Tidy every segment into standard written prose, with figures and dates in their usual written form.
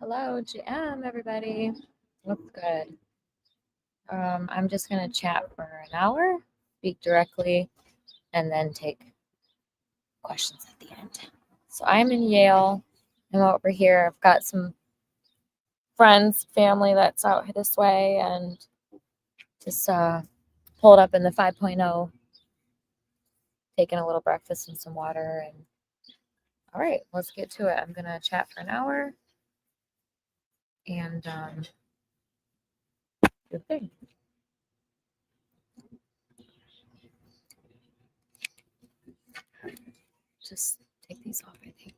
Hello, GM, everybody. What's good? I'm just going to chat for an hour, speak directly, and then take questions at the end. So I'm in Yale. I'm over here. I've got some friends, family that's out this way, and just pulled up in the 5.0, taking a little breakfast and some water. And all right, let's get to it. I'm going to chat for an hour and do the thing. Just take these off, I think.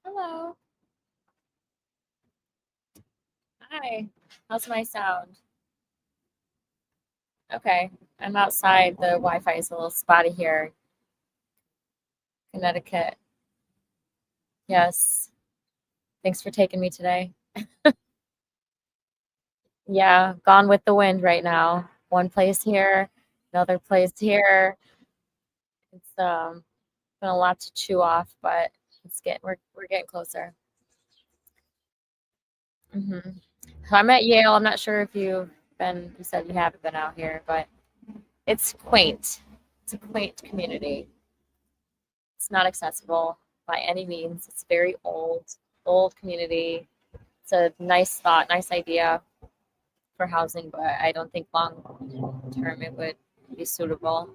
Hello. Hi. How's my sound? Okay. I'm outside. The Wi-Fi is a little spotty here. Connecticut. Yes. Thanks for taking me today. Yeah, gone with the wind right now. One place here, another place here. It's been a lot to chew off, but we're getting closer. hmm So I'm at Yale. I'm not sure if you said you haven't been out here, but it's quaint. It's a quaint community. It's not accessible by any means. It's very old community. It's a nice thought, nice idea for housing, but I don't think long term it would be suitable.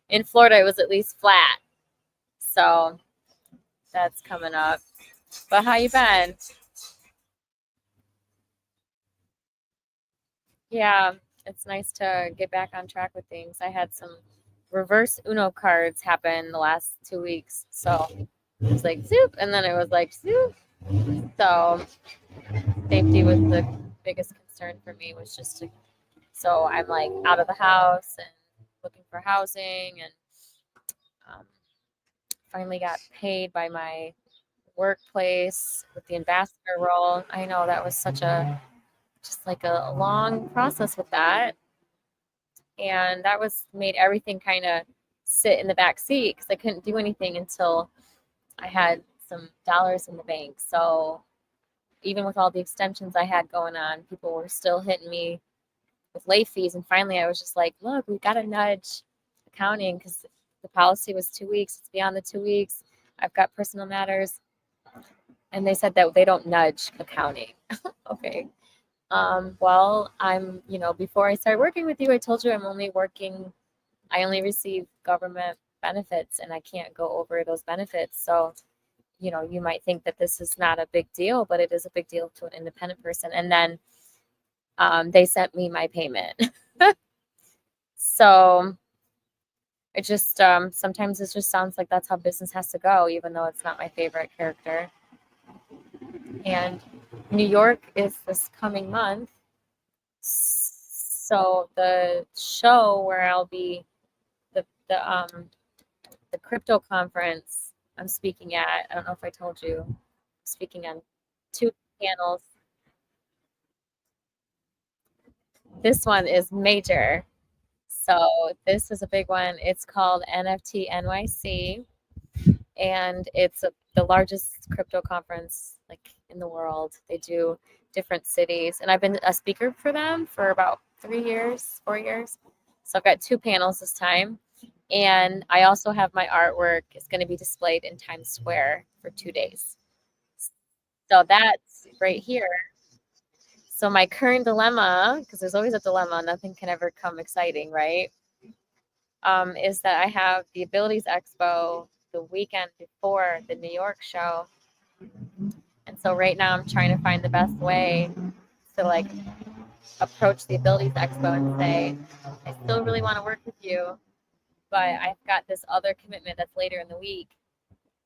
In Florida, it was at least flat, so that's coming up. But how you been? Yeah, it's nice to get back on track with things. I had some reverse Uno cards happen the last 2 weeks. So it was like zoop, and then it was like zoop. So safety was the biggest concern for me was just to, so I'm like out of the house and looking for housing and um, finally got paid by my workplace with the ambassador role. I know that was such a just like a long process with that. And that was made everything kind of sit in the back seat because I couldn't do anything until I had some dollars in the bank. So even with all the extensions I had going on, people were still hitting me with late fees. And finally, I was just like, look, we got to nudge accounting because the policy was 2 weeks. It's beyond the 2 weeks. I've got personal matters. And they said that they don't nudge accounting. Okay. Well, before I started working with you, I told you I only receive government benefits and I can't go over those benefits. So, you might think that this is not a big deal, but it is a big deal to an independent person. And then they sent me my payment. So it just sometimes it just sounds like that's how business has to go, even though it's not my favorite character. And New York is this coming month. So the show where I'll be the crypto conference I'm speaking at. I don't know if I told you. I'm speaking on 2 panels. This one is major. So this is a big one. It's called NFT NYC, and it's the largest crypto conference like in the world. They do different cities, and I've been a speaker for them for about 3 years, 4 years. So I've got 2 panels this time, and I also have my artwork is going to be displayed in Times Square for 2 days. So that's right here. So my current dilemma, because there's always a dilemma, nothing can ever come exciting, right? Is that I have the Abilities Expo the weekend before the New York show. And so right now I'm trying to find the best way to like approach the Abilities Expo and say, I still really want to work with you, but I've got this other commitment that's later in the week.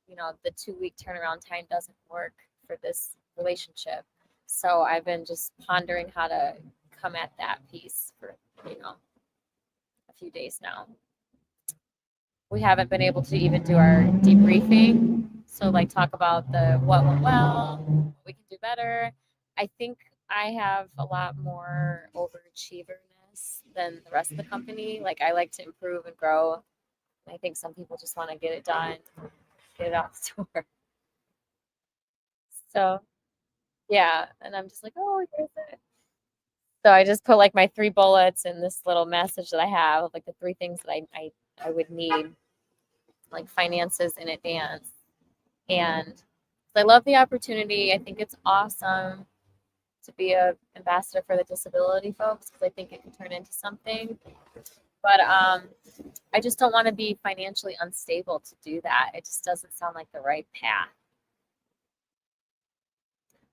The 2 week turnaround time doesn't work for this relationship. So I've been just pondering how to come at that piece for, a few days now. We haven't been able to even do our debriefing. So like talk about the what went well, what we can do better. I think I have a lot more overachieverness than the rest of the company. Like I like to improve and grow. I think some people just want to get it done, get it out the door. So yeah, and I'm just like, oh, here's it. So I just put like my 3 bullets in this little message that I have, like the 3 things that I would need, like finances in advance. And I love the opportunity. I think it's awesome to be a ambassador for the disability folks because I think it can turn into something. But I just don't want to be financially unstable to do that. It just doesn't sound like the right path.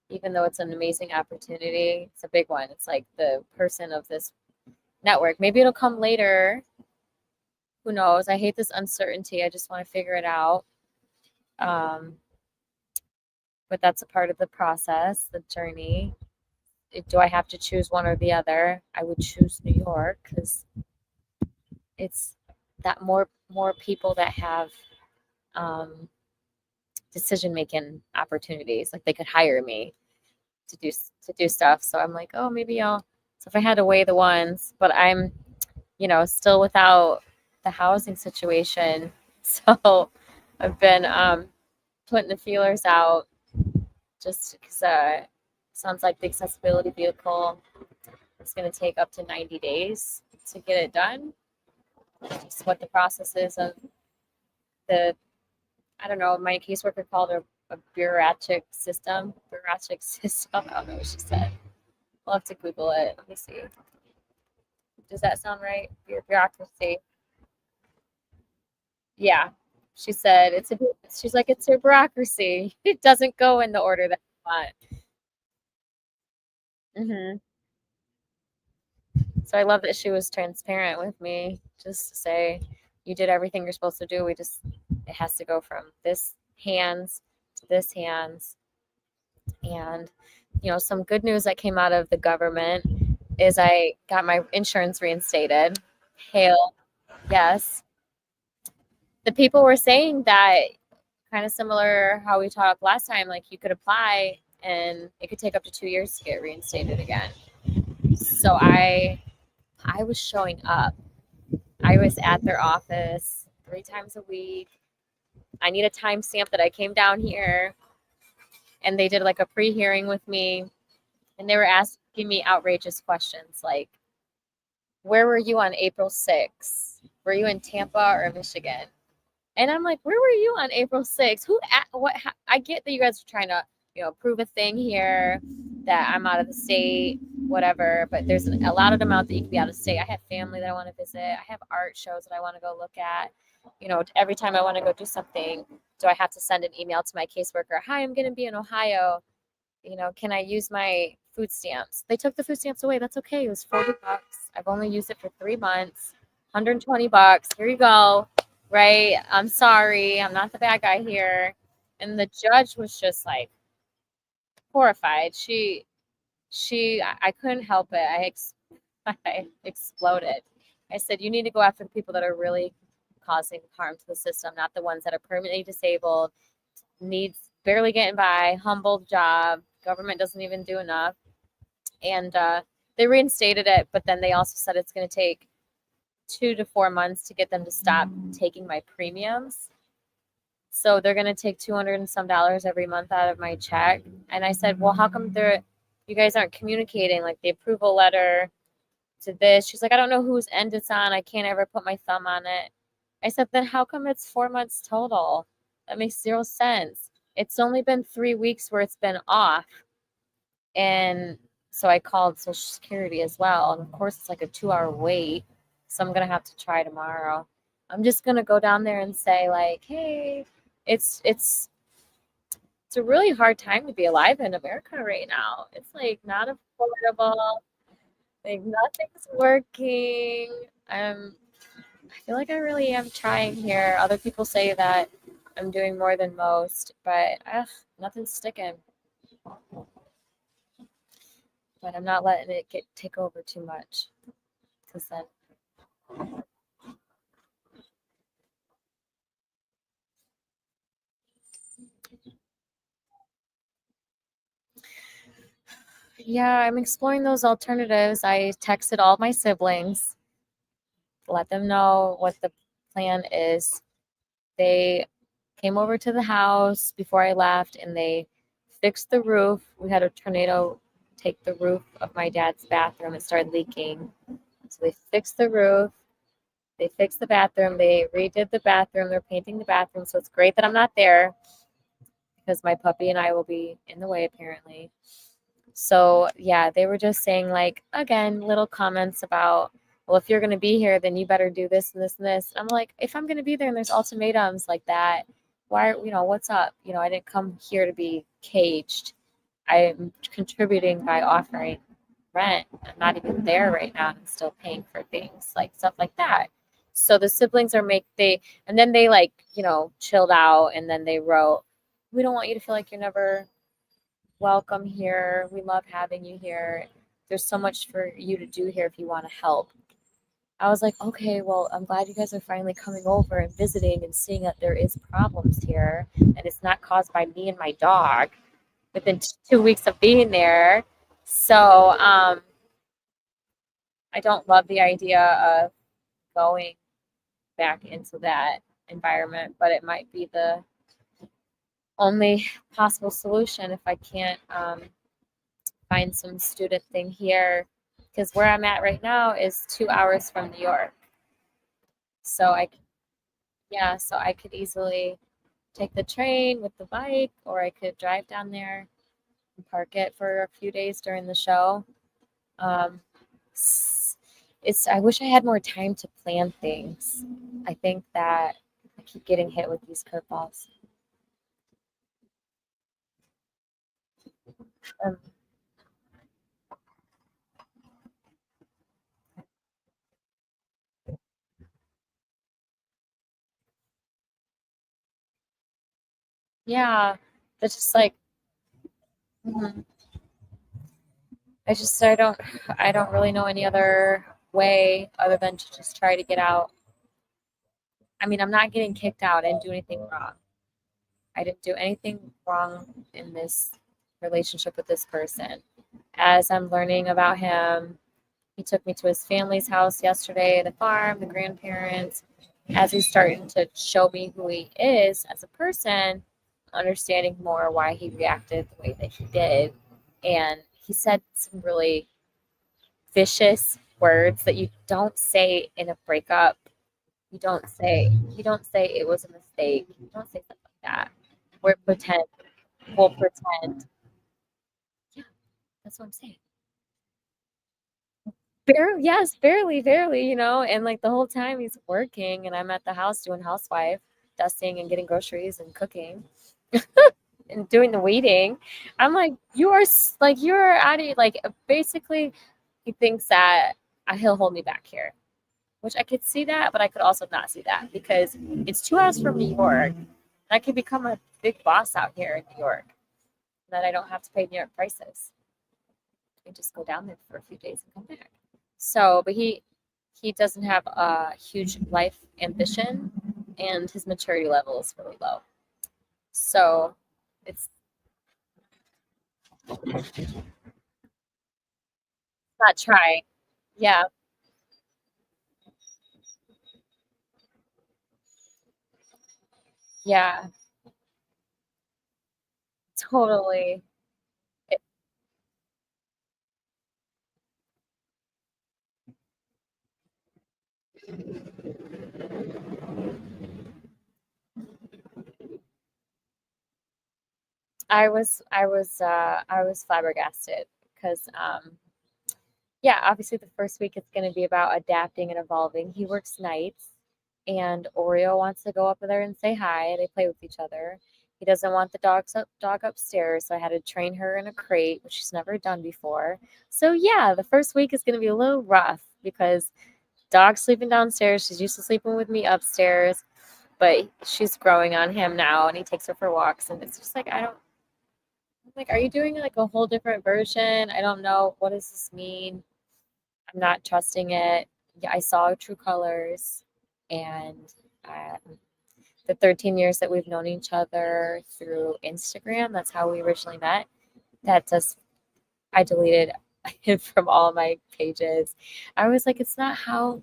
Even though it's an amazing opportunity, it's a big one. It's like the person of this network. Maybe it'll come later. Who knows? I hate this uncertainty. I just want to figure it out. But that's a part of the process, the journey. Do I have to choose one or the other? I would choose New York because it's that more people that have decision making opportunities. Like they could hire me to do stuff. So I'm like, oh, maybe I'll. So if I had to weigh the ones, but I'm, still without the housing situation. So I've been putting the feelers out just because sounds like the accessibility vehicle is going to take up to 90 days to get it done. Just what the process is of the, I don't know, my caseworker called it a bureaucratic system. I don't know what she said. We'll have to Google it. Let me see. Does that sound right? Bureaucracy. Yeah. She said, she's like, it's a bureaucracy. It doesn't go in the order that you want. So I love that she was transparent with me, just to say, you did everything you're supposed to do. It has to go from this hands to this hands. And, some good news that came out of the government is I got my insurance reinstated. Hail. Yes. The people were saying that, kind of similar how we talked last time, like you could apply and it could take up to 2 years to get reinstated again. So I was showing up. I was at their office 3 times a week. I need a timestamp that I came down here, and they did like a pre-hearing with me, and they were asking me outrageous questions like, where were you on April 6th? Were you in Tampa or Michigan? And I'm like, where were you on April 6th? I get that you guys are trying to, prove a thing here that I'm out of the state, whatever, but there's a lot of amount that you can be out of state. I have family that I want to visit. I have art shows that I want to go look at. Every time I want to go do something, do I have to send an email to my caseworker? Hi, I'm going to be in Ohio. Can I use my food stamps? They took the food stamps away. That's okay. It was $40. I've only used it for 3 months. $120. Here you go. Right? I'm sorry. I'm not the bad guy here. And the judge was just like horrified. I couldn't help it. I exploded. I said, you need to go after the people that are really causing harm to the system, not the ones that are permanently disabled, needs barely getting by, humble job. Government doesn't even do enough. And they reinstated it, but then they also said it's going to take 2 to 4 months to get them to stop taking my premiums. So they're going to take $200 and some every month out of my check. And I said, well, how come you guys aren't communicating, like the approval letter to this? She's like, I don't know whose end it's on. I can't ever put my thumb on it. I said, then how come it's 4 months total? That makes zero sense. It's only been 3 weeks where it's been off. And so I called Social Security as well. And of course, it's like a 2-hour wait. So I'm going to have to try tomorrow. I'm just going to go down there and say, like, hey, it's a really hard time to be alive in America right now. It's like not affordable. Like nothing's working. I feel like I really am trying here. Other people say that I'm doing more than most, but nothing's sticking. But I'm not letting it take over too much, because then. Yeah, I'm exploring those alternatives. I texted all my siblings, let them know what the plan is. They came over to the house before I left and they fixed the roof. We had a tornado take the roof of my dad's bathroom. It started leaking. So they fixed the roof. They fixed the bathroom. They redid the bathroom. They're painting the bathroom. So it's great that I'm not there because my puppy and I will be in the way apparently. So yeah, they were just saying, like, again, little comments about, well, if you're going to be here, then you better do this and this and this. And I'm like, if I'm going to be there and there's ultimatums like that, why, what's up? I didn't come here to be caged. I'm contributing by offering rent. I'm not even there right now. I'm still paying for things, like stuff like that. So the siblings and then they like, chilled out, and then they wrote, we don't want you to feel like you're never welcome here. We love having you here. There's so much for you to do here if you want to help. I was like, okay, well, I'm glad you guys are finally coming over and visiting and seeing that there is problems here and it's not caused by me and my dog within 2 weeks of being there. So I don't love the idea of going back into that environment, but it might be the only possible solution if I can't find some student thing here, because where I'm at right now is 2 hours from New York. So I could easily take the train with the bike, or I could drive down there and park it for a few days during the show. I wish I had more time to plan things. I think that keep getting hit with these curveballs. Um, yeah, it's just like, mhm. I don't really know any other way other than to just try to get out. I mean, I'm not getting kicked out. I didn't do anything wrong. I didn't do anything wrong in this relationship with this person. As I'm learning about him, he took me to his family's house yesterday, the farm, the grandparents. As he's starting to show me who he is as a person, understanding more why he reacted the way that he did. And he said some really vicious words that you don't say in a breakup. You don't say it was a mistake. You don't say stuff like that. We'll pretend. Yeah, that's what I'm saying. Barely, yes, barely, and like the whole time he's working and I'm at the house doing housewife, dusting and getting groceries and cooking and doing the waiting. I'm like, you're out of like basically he thinks that he'll hold me back here, which I could see that, but I could also not see that because it's 2 hours from New York. I could become a big boss out here in New York that I don't have to pay New York prices. I can just go down there for a few days and come back. So, but he doesn't have a huge life ambition, and his maturity level is really low. So, it's not trying. Yeah, yeah, totally. It, I was flabbergasted because yeah, obviously the first week it's going to be about adapting and evolving. He works nights, and Oreo wants to go up there and say hi. They play with each other. He doesn't want the dog upstairs, so I had to train her in a crate, which she's never done before. So yeah, the first week is going to be a little rough because dog's sleeping downstairs. She's used to sleeping with me upstairs, but she's growing on him now, and he takes her for walks, and it's just like I don't like. Are you doing like a whole different version? I don't know. What does this mean? I'm not trusting it. Yeah, I saw true colors, and uh, the 13 years that we've known each other through Instagram, that's how we originally met. That just, I deleted him from all my pages. I was like, it's not how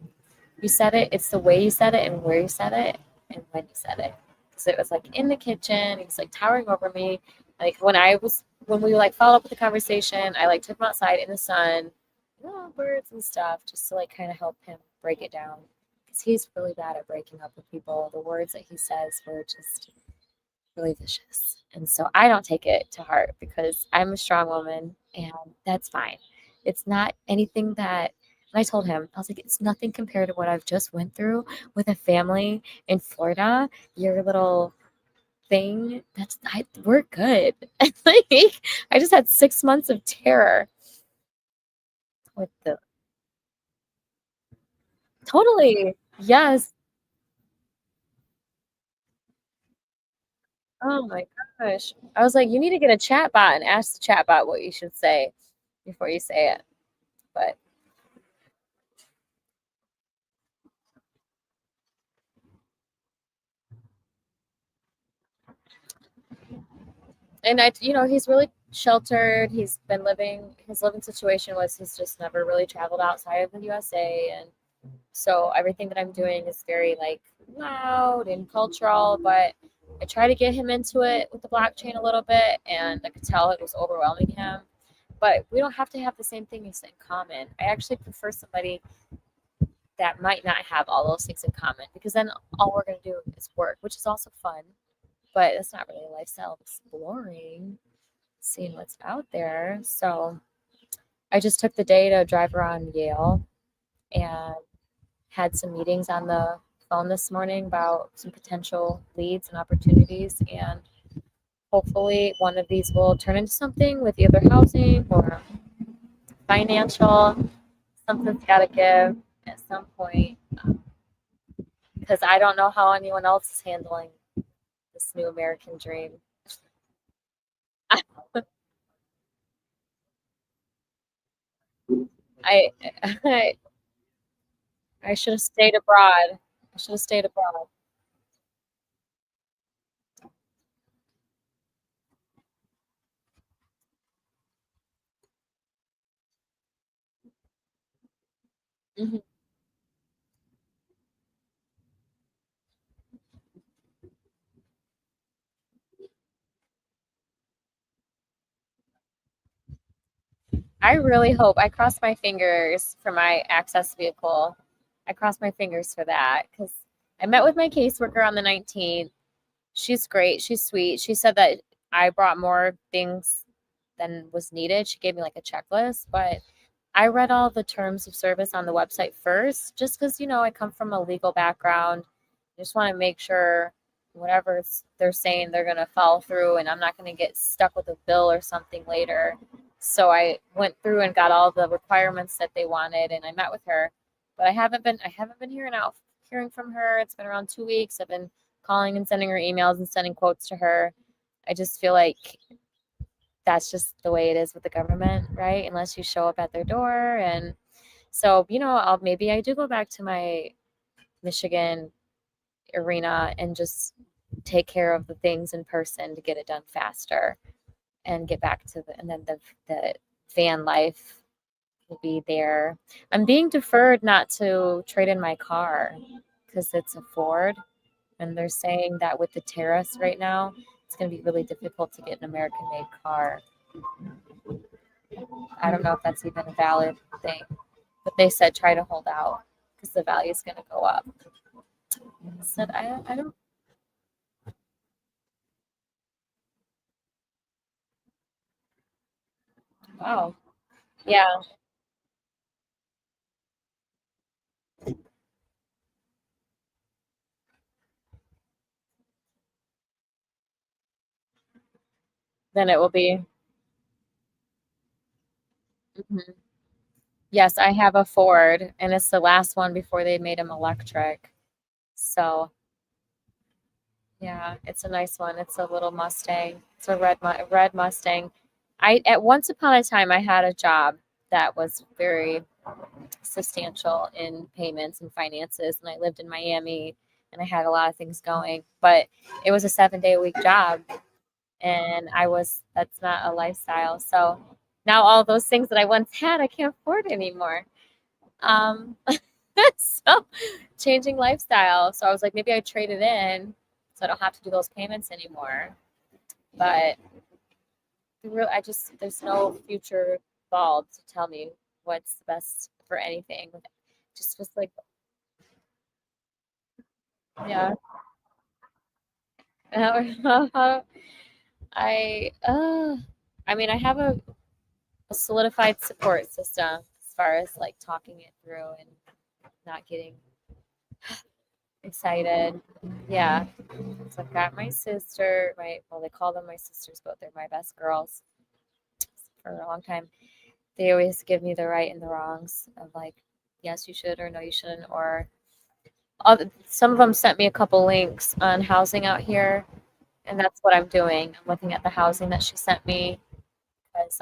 you said it, it's the way you said it and where you said it and when you said it. Because it was like in the kitchen, he was like towering over me. Like when we like followed up with the conversation, I like took him outside in the sun, birds and stuff, just to like kind of help him break it down. Because he's really bad at breaking up with people. The words that he says were just really vicious. And so I don't take it to heart because I'm a strong woman and that's fine. It's not anything that and I told him, I was like, it's nothing compared to what I've just went through with a family in Florida. Your little thing, we're good. Like I just had 6 months of terror with the totally. Yes. Oh my gosh. I was like, you need to get a chat bot and ask the chat bot what you should say before you say it. But and he's really sheltered. His living situation was he's just never really traveled outside of the USA. And so everything that I'm doing is very like loud and cultural, but I try to get him into it with the blockchain a little bit, and I could tell it was overwhelming him. But we don't have to have the same things in common. I actually prefer somebody that might not have all those things in common because then all we're going to do is work, which is also fun, but it's not really a lifestyle. It's boring seeing what's out there. So I just took the day to drive around Yale and had some meetings on the phone this morning about some potential leads and opportunities, and hopefully one of these will turn into something with either housing or financial. Something's got to give at some point, because I don't know how anyone else is handling this new American dream. I, I, I should have stayed abroad. I should have stayed abroad. Mhm. I really hope, I cross my fingers for my access vehicle. I cross my fingers for that because I met with my caseworker on the 19th. She's great. She's sweet. She said that I brought more things than was needed. She gave me like a checklist, but I read all the terms of service on the website first, just because, I come from a legal background. I just want to make sure whatever they're saying, they're going to follow through and I'm not going to get stuck with a bill or something later. So I went through and got all the requirements that they wanted, and I met with her. But I haven't been hearing from her. It's been around 2 weeks. I've been calling and sending her emails and sending quotes to her. I just feel like that's just the way it is with the government, right? Unless you show up at their door. And so, maybe I do go back to my Michigan arena and just take care of the things in person to get it done faster and get back to and then the van life will be there. I'm being deferred not to trade in my car because it's a Ford, and they're saying that with the tariffs right now, it's going to be really difficult to get an American made car. I don't know if that's even a valid thing, but they said try to hold out because the value is going to go up. I said, I don't, wow. Yeah, then it will be. Mhm. Yes, I have a Ford, and it's the last one before they made them electric. So, yeah, it's a nice one. It's a little Mustang. It's a red Mustang. I at once upon a time I had a job that was very substantial in payments and finances, and I lived in Miami, and I had a lot of things going, but it was a 7-day a week job, and that's not a lifestyle. So now all those things that I once had, I can't afford anymore. Um, so changing lifestyle. So I was like, maybe I trade it in so I don't have to do those payments anymore. But there's no future bulb to tell me what's the best for anything. Just like, yeah. I, uh, I mean, I have a solidified support system as far as like talking it through and not getting excited. Yeah. So I've got my sister, well, they call them my sisters, but they're my best girls for a long time. They always give me the right and the wrongs of like, yes, you should, or no, you shouldn't, or some of them sent me a couple links on housing out here, and that's what I'm doing. I'm looking at the housing that she sent me because,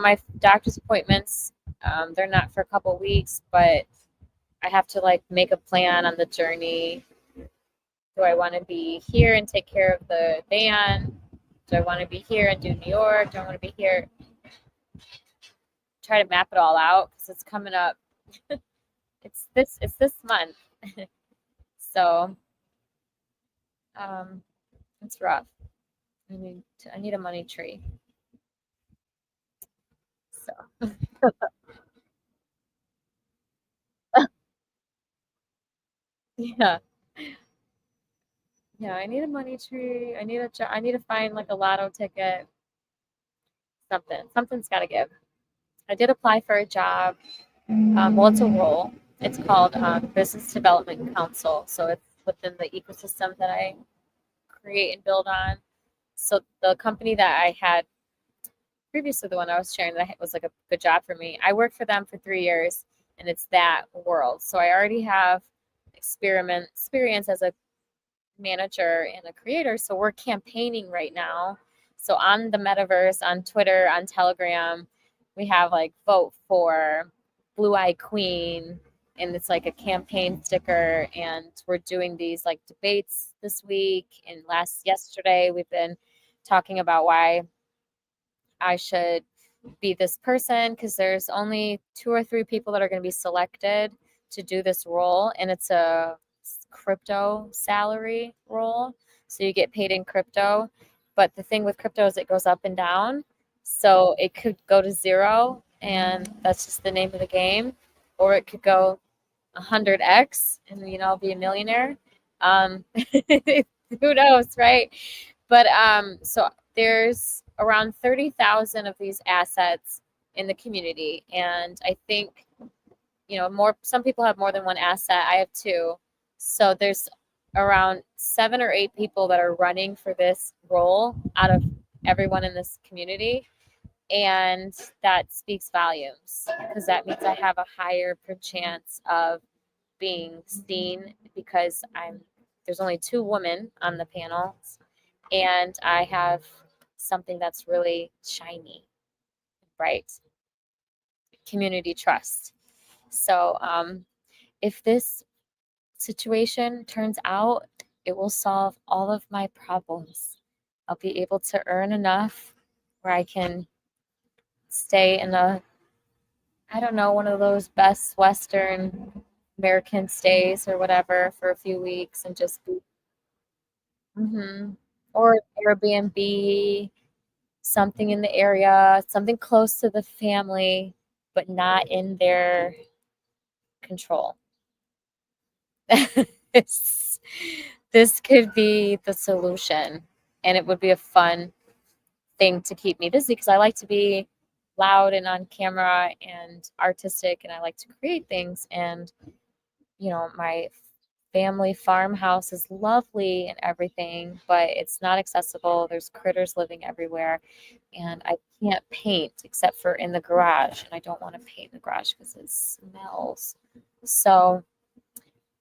my doctor's appointments, they're not for a couple weeks, but I have to like make a plan on the journey. Do I want to be here and take care of the van? Do I want to be here and do New York? Do I want to be here? Try to map it all out because it's coming up. It's this month. So um, it's rough. I need a money tree. So yeah, yeah. I need a money tree. I need a job. I need to find like a lotto ticket. Something's got to give. I did apply for a job. Well, it's a role. It's called Business Development Council. So it's within the ecosystem that I create and build on. So the company that I had previously, the one I was sharing, that was like a good job for me. I worked for them for 3 years, and it's that world. So I already have experience as a manager and a creator. So we're campaigning right now. So on the metaverse, on Twitter, on Telegram, we have like vote for Blue Eye Queen, and it's like a campaign sticker. And we're doing these like debates this week. And yesterday, we've been talking about why I should be this person, because there's only 2 or 3 people that are going to be selected to do this role, and it's a crypto salary role. So you get paid in crypto, but the thing with crypto is it goes up and down. So it could go to zero, and that's just the name of the game, or it could go 100x, and I'll be a millionaire. Who knows, right? But so there's around 30,000 of these assets in the community, and I think some people have more than one asset. I have 2. So there's around 7 or 8 people that are running for this role out of everyone in this community. And that speaks volumes, because that means I have a higher chance of being seen, because there's only 2 women on the panel, and I have something that's really shiny, bright. Community trust. So if this situation turns out, it will solve all of my problems. I'll be able to earn enough where I can stay in I don't know, one of those best Western American stays or whatever for a few weeks, and just be, or Airbnb, something in the area, something close to the family, but not in their control. This could be the solution, and it would be a fun thing to keep me busy, because I like to be loud and on camera and artistic, and I like to create things. And my family farmhouse is lovely and everything, but it's not accessible. There's critters living everywhere, and I can't paint except for in the garage, and I don't want to paint in the garage because it smells. So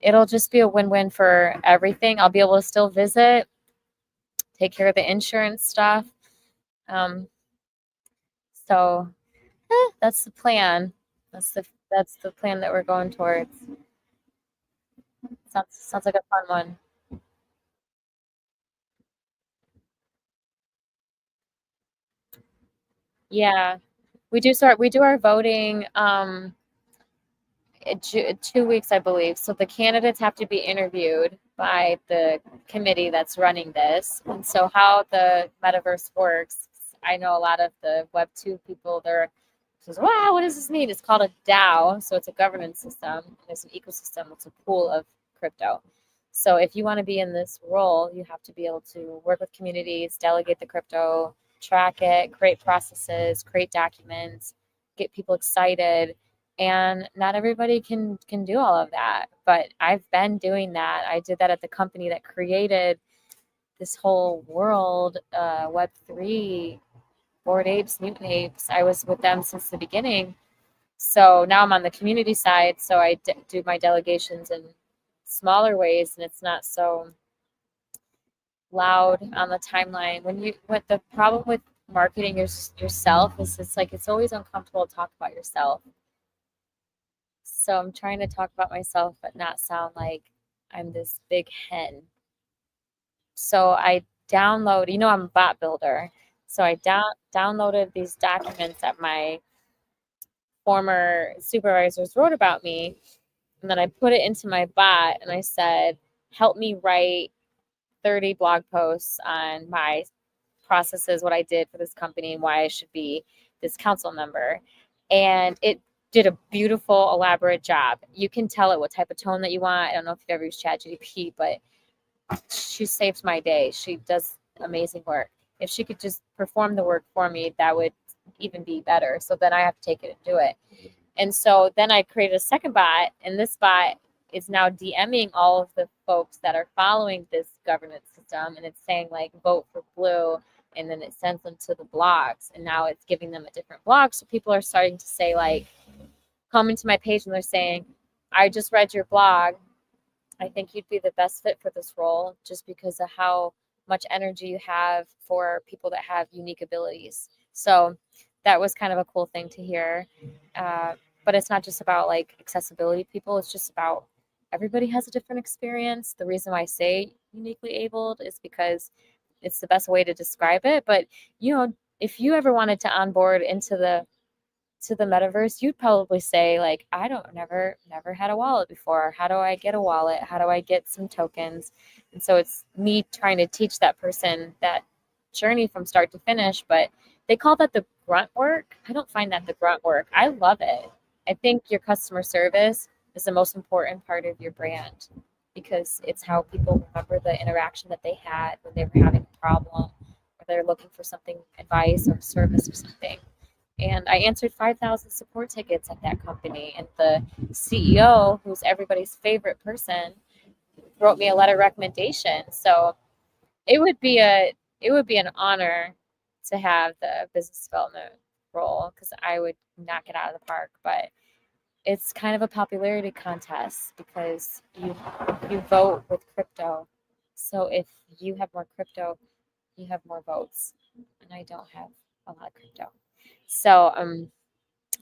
it'll just be a win-win for everything. I'll be able to still visit, take care of the insurance stuff. So that's the plan. That's the plan that we're going towards. Sounds like a fun one. Yeah, we do our voting in 2 weeks, I believe. So the candidates have to be interviewed by the committee that's running this. And so how the metaverse works, I know a lot of the Web 2 people, they're says, wow, what does this mean? It's called a DAO. So it's a governance system. It's an ecosystem. It's a pool of crypto. So if you want to be in this role, you have to be able to work with communities, delegate the crypto, track it, create processes, create documents, get people excited. And not everybody can do all of that, but I've been doing that. I did that at the company that created this whole world, Web3, Bored Apes, Mutant Apes. I was with them since the beginning. So now I'm on the community side, so I do my delegations in smaller ways, and it's not so loud on the timeline. What the problem with marketing yourself is, it's always uncomfortable to talk about yourself. So I'm trying to talk about myself, but not sound like I'm this big hen. So I I'm a bot builder. So I downloaded these documents that my former supervisors wrote about me. And then I put it into my bot, and I said, help me write 30 blog posts on my processes, what I did for this company, and why I should be this council member. And it did a beautiful, elaborate job. You can tell it what type of tone that you want. I don't know if you've ever used ChatGPT, but she saves my day. She does amazing work. If she could just perform the work for me, that would even be better. So then I have to take it and do it. And so then I created a second bot, and this bot is now DMing all of the folks that are following this governance system, and it's saying like vote for blue, and then it sends them to the blogs, and now it's giving them a different blog. So people are starting to say like, coming to my page and they're saying, I just read your blog. I think you'd be the best fit for this role just because of how much energy you have for people that have unique abilities. So that was kind of a cool thing to hear. But it's not just about like accessibility people, it's just about everybody has a different experience. The reason why I say uniquely abled is because it's the best way to describe it. But you know, if you ever wanted to onboard into the metaverse, you'd probably say like, I don't never had a wallet before. How do I get a wallet? How do I get some tokens? And so it's me trying to teach that person that journey from start to finish. But they call that the grunt work. I don't find that the grunt work. I love it. I think your customer service is the most important part of your brand because it's how people remember the interaction that they had when they were having a problem or they're looking for something, advice or service or something. And I answered 5,000 support tickets at that company. And the CEO, who's everybody's favorite person, wrote me a letter of recommendation. So it would be an honor to have the business development role because I would knock it out of the park. But it's kind of a popularity contest because you vote with crypto. So if you have more crypto, you have more votes. And I don't have a lot of crypto. So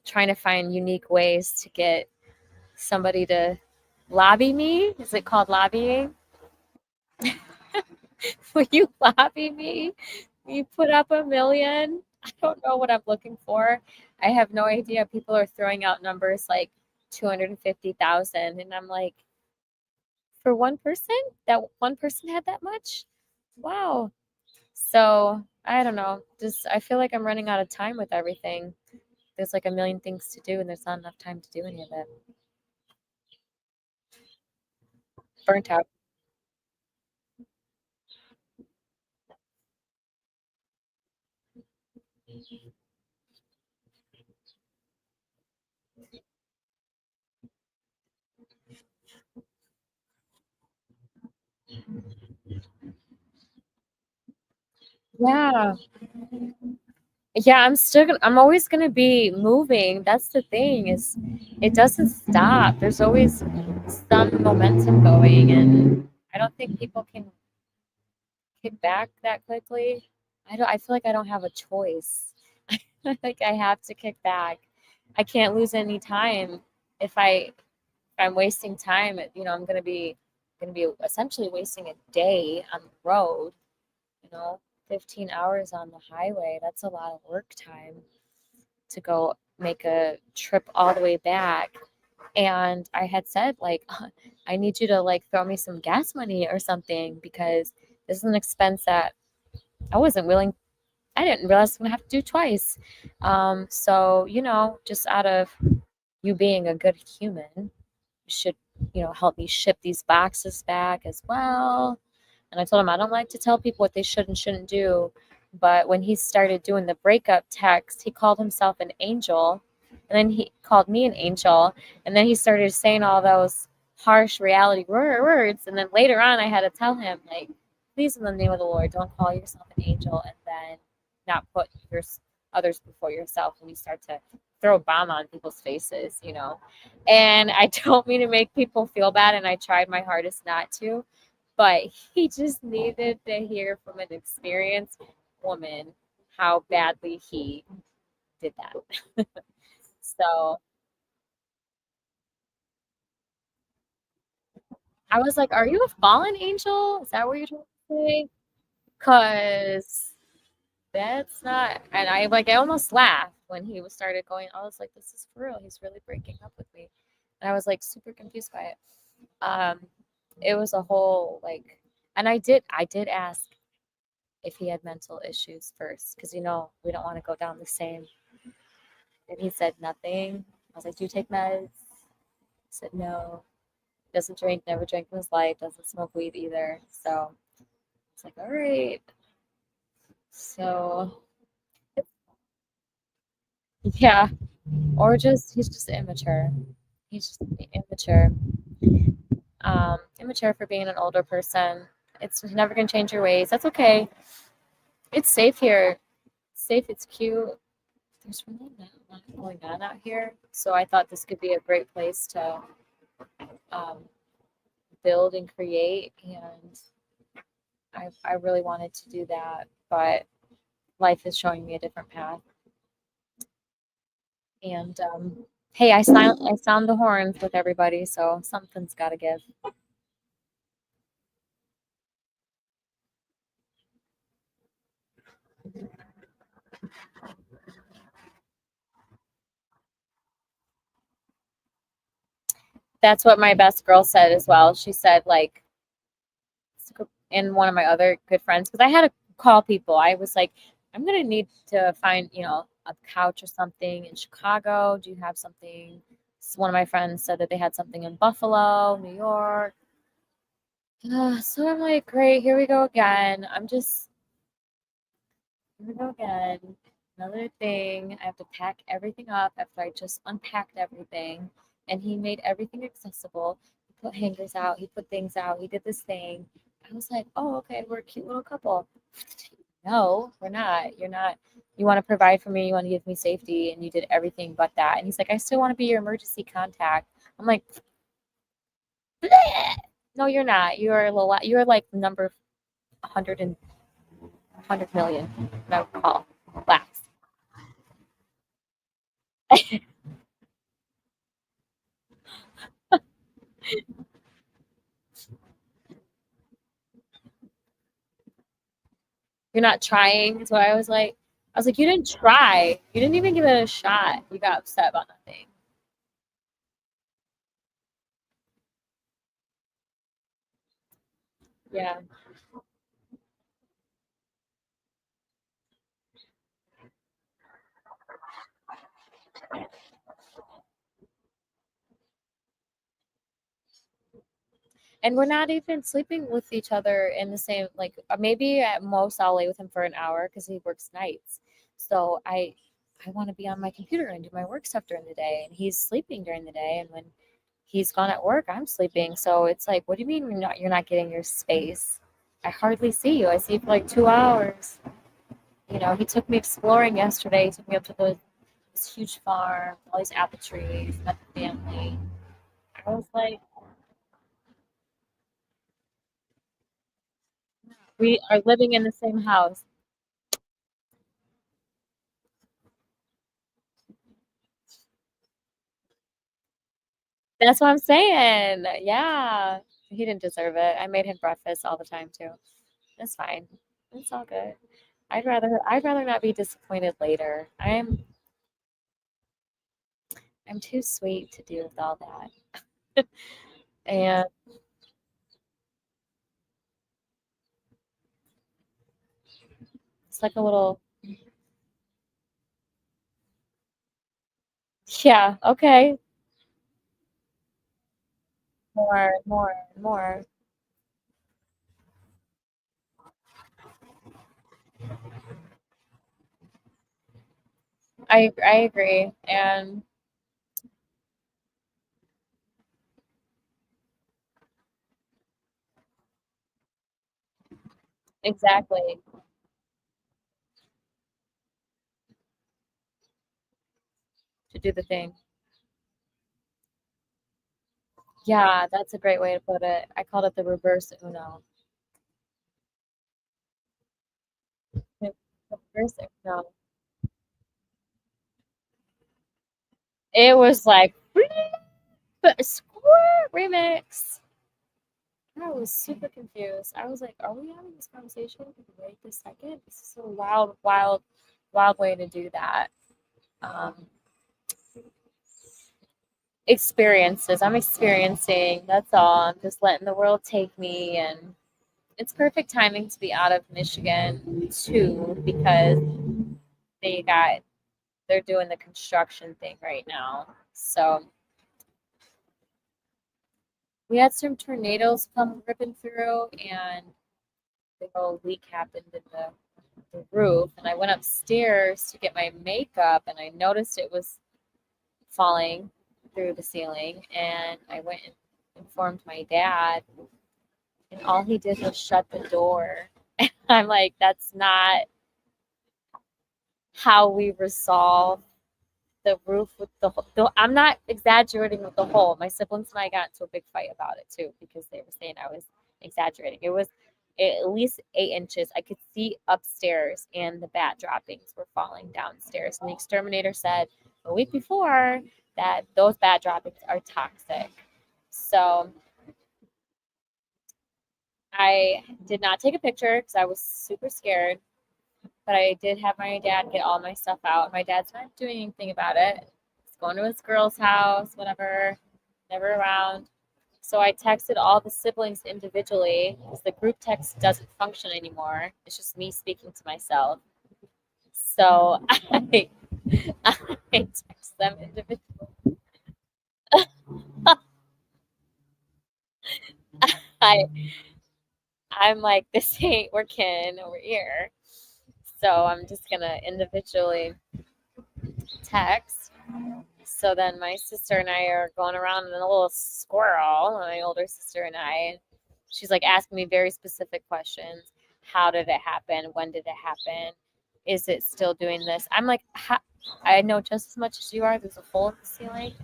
trying to find unique ways to get somebody to lobby me. Is it called lobbying? Will you lobby me? You put up 1 million? I don't know what I'm looking for. I have no idea. People are throwing out numbers like 250,000. And I'm like, for one person? That one person had that much? Wow. So I don't know. Just I feel like I'm running out of time with everything. There's like 1 million things to do, and there's not enough time to do any of it. Burnt out. Yeah. Yeah, I'm always gonna be moving. That's the thing, is it doesn't stop. There's always some momentum going, and I don't think people can kick back that quickly. I feel like I don't have a choice. Like I have to kick back. I can't lose any time. If I'm wasting time, I'm gonna be essentially wasting a day on the road, you know, 15 hours on the highway. That's a lot of work time to go make a trip all the way back. And I had said, like, I need you to like throw me some gas money or something because this is an expense that I wasn't willing, I didn't realize I was gonna have to do twice. So, just out of you being a good human, you should, help me ship these boxes back as well. And I told him I don't like to tell people what they should and shouldn't do. But when he started doing the breakup text, he called himself an angel. And then he called me an angel. And then he started saying all those harsh reality words. And then later on, I had to tell him, like, please, in the name of the Lord, don't call yourself an angel and then not put others before yourself when you start to throw a bomb on people's faces. And I don't mean to make people feel bad, and I tried my hardest not to, but he just needed to hear from an experienced woman how badly he did that. So I was like, are you a fallen angel? Is that what you're trying to say? Because that's not, and I almost laughed when he was started going, I was like, this is for real. He's really breaking up with me. And I was like super confused by it. Um, it was a whole like, and I did ask if he had mental issues first, because we don't want to go down the same. And he said nothing. I was like, do you take meds? He said no. Doesn't drink, never drank in his life, doesn't smoke weed either. So it's like, all right. So yeah. or just he's just immature. He's just immature. Immature for being an older person. It's never gonna change your ways. That's okay. It's safe here. It's safe. It's cute. There's really not a lot going on out here, so I thought this could be a great place to um, build and create. And I really wanted to do that, but life is showing me a different path. And hey, I sound the horns with everybody, so something's got to give. That's what my best girl said as well. She said like, and one of my other good friends, because I had to call people. I was like, I'm gonna need to find a couch or something in Chicago. Do you have something? So one of my friends said that they had something in Buffalo, New York. So I'm like, great, here we go again. Here we go again. Another thing. I have to pack everything up after I just unpacked everything. And he made everything accessible. He put hangers out. He put things out. He did this thing. I was like, oh, okay, we're a cute little couple. No, we're not. You're not. You want to provide for me. You want to give me safety. And you did everything but that. And he's like, I still want to be your emergency contact. I'm like, bleh! No, you're not. You're like number 100 and 100 million. What I would call last. You're not trying, is what I was like. I was like, you didn't try. You didn't even give it a shot. You got upset about nothing. Yeah. And we're not even sleeping with each other in the same, like, maybe at most I'll lay with him for an hour because he works nights. So I want to be on my computer and do my work stuff during the day. And he's sleeping during the day. And when he's gone at work, I'm sleeping. So it's like, what do you mean you're not getting your space? I hardly see you. I see you for like 2 hours. He took me exploring yesterday. He took me up to this huge farm, all these apple trees, met the family. I was like, we are living in the same house. That's what I'm saying. Yeah. He didn't deserve it. I made him breakfast all the time too. It's fine. It's all good. I'd rather not be disappointed later. I'm too sweet to deal with all that. And it's like a little, yeah, okay. More, more, more. I agree. And exactly, to do the thing. Yeah, that's a great way to put it. I called it the reverse Uno. The reverse Uno. It was like score remix. I was super confused. I was like, "Are we having this conversation right this second? This is a wild, wild, wild way to do that." Um, Experiences. I'm experiencing. That's all. I'm just letting the world take me, and it's perfect timing to be out of Michigan too, because they got they're doing the construction thing right now. So we had some tornadoes come ripping through, and the whole leak happened in the roof. And I went upstairs to get my makeup, and I noticed it was falling through the ceiling, and I went and informed my dad, and all he did was shut the door. I'm like, that's not how we resolve the roof with I'm not exaggerating with the hole. My siblings and I got into a big fight about it too because they were saying I was exaggerating. It was at least 8 inches. I could see upstairs, and the bat droppings were falling downstairs. And the exterminator said a week before that those bat droppings are toxic. So I did not take a picture because I was super scared. But I did have my dad get all my stuff out. My dad's not doing anything about it. He's going to his girl's house, whatever, never around. So I texted all the siblings individually because the group text doesn't function anymore. It's just me speaking to myself. So I text them individually. I I'm like, this ain't working over here. So I'm just gonna individually text. So then my sister and I are going around in a little squirrel, my older sister and I. She's like asking me very specific questions. How did it happen? When did it happen? Is it still doing this? I'm like, I know just as much as you are. There's a hole in the ceiling,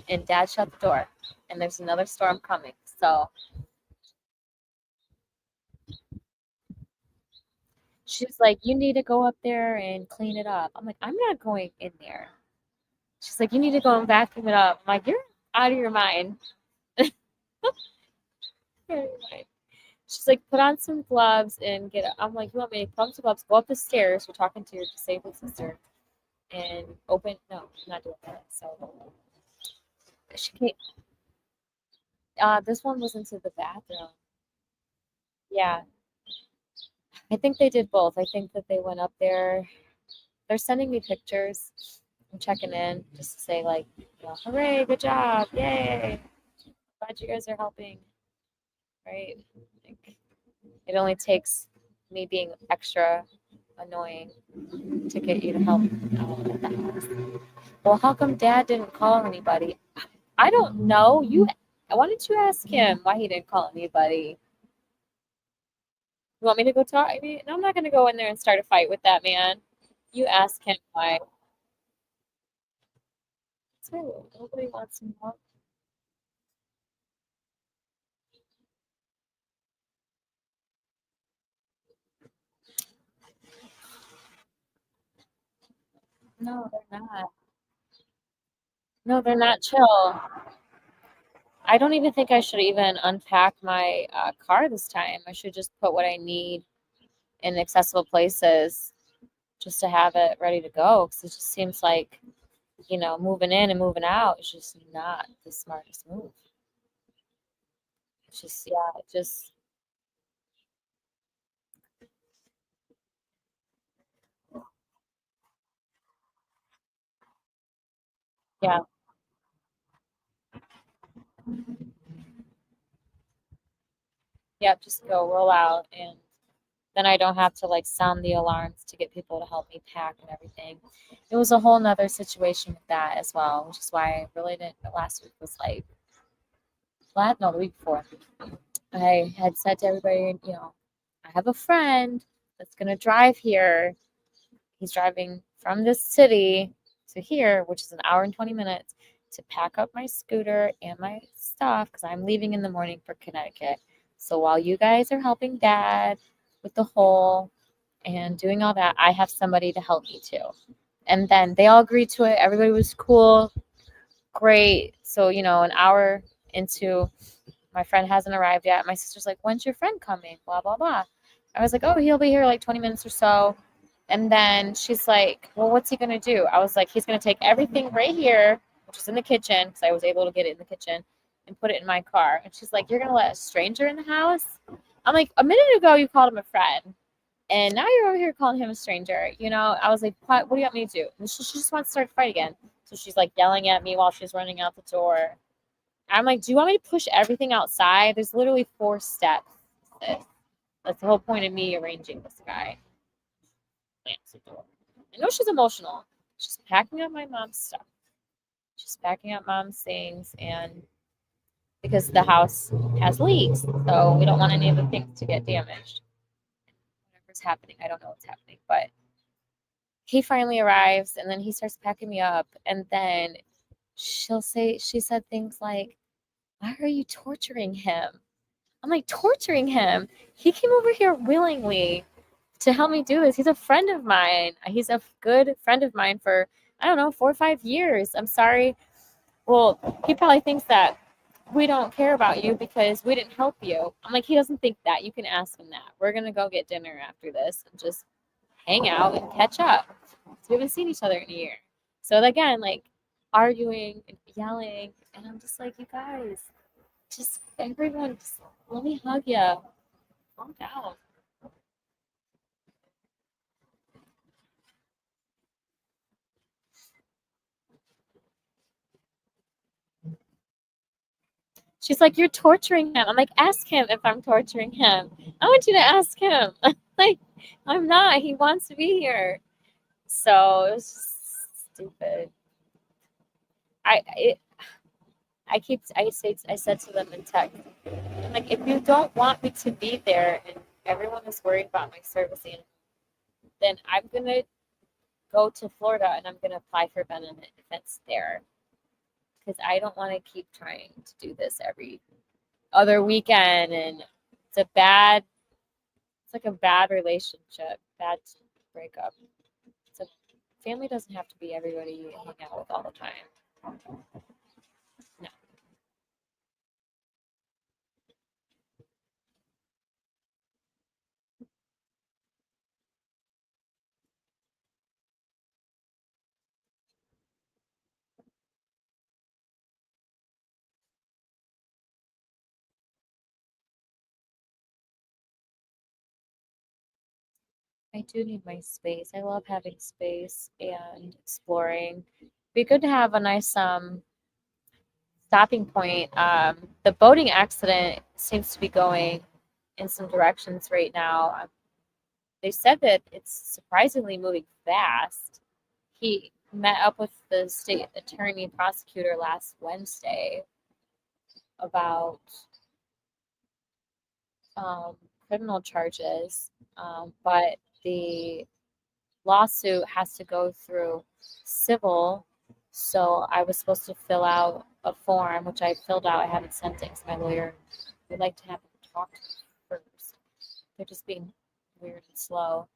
and Dad shut the door, and there's another storm coming. So she's like, you need to go up there and clean it up. I'm like, I'm not going in there. She's like, you need to go and vacuum it up. I'm like, you're out of your mind. She's like, put on some gloves and get it. I'm like, you want me to put on some gloves, go up the stairs. We're talking to your disabled sister and open. No, I'm not doing that. So she came. This one was into the bathroom. Yeah, I think they did both. I think that they went up there. They're sending me pictures. I'm checking in just to say like, hooray, good job, yay! Glad you guys are helping. Right? Like, it only takes me being extra annoying to get you to help out at the house. Well, how come Dad didn't call anybody? I don't know. Why don't you ask him why he didn't call anybody? You want me to go talk? I mean, no, I'm not going to go in there and start a fight with that man. You ask him why. So nobody wants to know. No, they're not. No, they're not chill. I don't even think I should even unpack my car this time. I should just put what I need in accessible places just to have it ready to go. Because it just seems like, moving in and moving out is just not the smartest move. It's just, yeah, yeah, yeah, just go roll out. And then I don't have to like sound the alarms to get people to help me pack and everything. It was a whole nother situation with that as well, which is why I really didn't. Last week was like, no, the week before. I had said to everybody, I have a friend that's going to drive here. He's driving from this city to here, which is an hour and 20 minutes, to pack up my scooter and my stuff because I'm leaving in the morning for Connecticut. So while you guys are helping Dad with the hole and doing all that, I have somebody to help me too. And then they all agreed to it. Everybody was cool, great. So, an hour into, my friend hasn't arrived yet. My sister's like, when's your friend coming? Blah, blah, blah. I was like, oh, he'll be here like 20 minutes or so. And then she's like, well, what's he going to do? I was like, he's going to take everything right here, which is in the kitchen, because I was able to get it in the kitchen, and put it in my car. And she's like, you're going to let a stranger in the house? I'm like, a minute ago, you called him a friend. And now you're over here calling him a stranger. I was like, what do you want me to do? And she just wants to start a fight again. So she's like yelling at me while she's running out the door. I'm like, do you want me to push everything outside? There's literally 4 steps. That's the whole point of me arranging this guy. I know she's emotional. She's packing up my mom's stuff. just packing up mom's things, and because the house has leaks, so we don't want any of the things to get damaged. Whatever's happening, I don't know what's happening, but he finally arrives, and then he starts packing me up, and then she said things like, "Why are you torturing him?" I'm like, torturing him? He came over here willingly to help me do this. He's a friend of mine. He's a good friend of mine for, I don't know, 4 or 5 years. I'm sorry. Well, he probably thinks that we don't care about you because we didn't help you. I'm like, he doesn't think that. You can ask him that. We're going to go get dinner after this and just hang out and catch up. So we haven't seen each other in a year. So again, like arguing and yelling. And I'm just like, you guys, just everyone, just let me hug you. Calm down. She's like, you're torturing him. I'm like, ask him if I'm torturing him. I want you to ask him. Like, I'm not. He wants to be here. So it was just stupid. I it, I said to them in text, I'm like, if you don't want me to be there and everyone is worried about my servicing, then I'm gonna go to Florida and I'm gonna apply for benefits there because I don't want to keep trying to do this every other weekend, and it's like a bad relationship, bad breakup. So family doesn't have to be everybody you hang out with all the time. No. I do need my space. I love having space and exploring. Be good to have a nice stopping point. The boating accident seems to be going in some directions right now. They said that it's surprisingly moving fast. He met up with the state attorney prosecutor last Wednesday about um, criminal charges, but the lawsuit has to go through civil. So I was supposed to fill out a form, which I filled out. I haven't sent it because my lawyer would like to have them talk to me first. They're just being weird and slow.